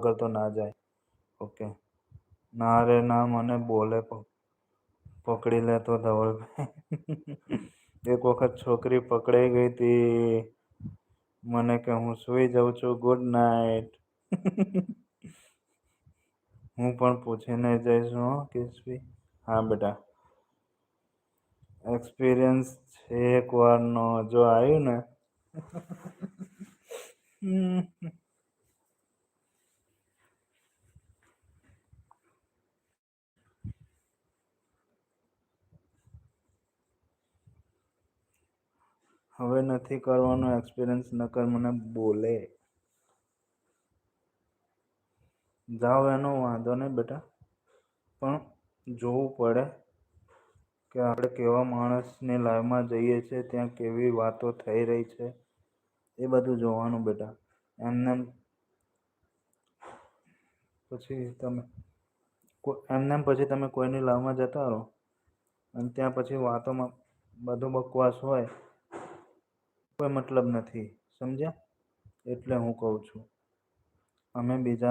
વગર તો ના જાય. ઓકે. ના રે ના મને બોલે પકડી લે તો ધવલભાઈ. એક વખત છોકરી પકડાઈ ગઈ હતી. મને કે હું સુઈ જાઉં છું, ગુડ નાઈટ. હું પણ પૂછીને જઈશ હો કિસવી. હા બેટા. એક્સપિરિયન્સ છે એક વારનો, જો આવ્યું ને. હવે નથી કરવાનો એક્સપિરિયન્સ, નકર મને બોલે. જાઓ એનો વાંધો નહીં બેટા, પણ જોવું પડે કે આપણે કેવા માણસની લાઈફમાં જઈએ છીએ, ત્યાં કેવી વાતો થઈ રહી છે, એ બધું જોવાનું બેટા. એમને પછી તમે કોઈની લાઈફમાં જતા રહો અને ત્યાં પછી વાતોમાં બધું બકવાસ હોય, કોઈ મતલબ નથી. સમજ્યા? એટલે હું કહું છું અમે બીજાને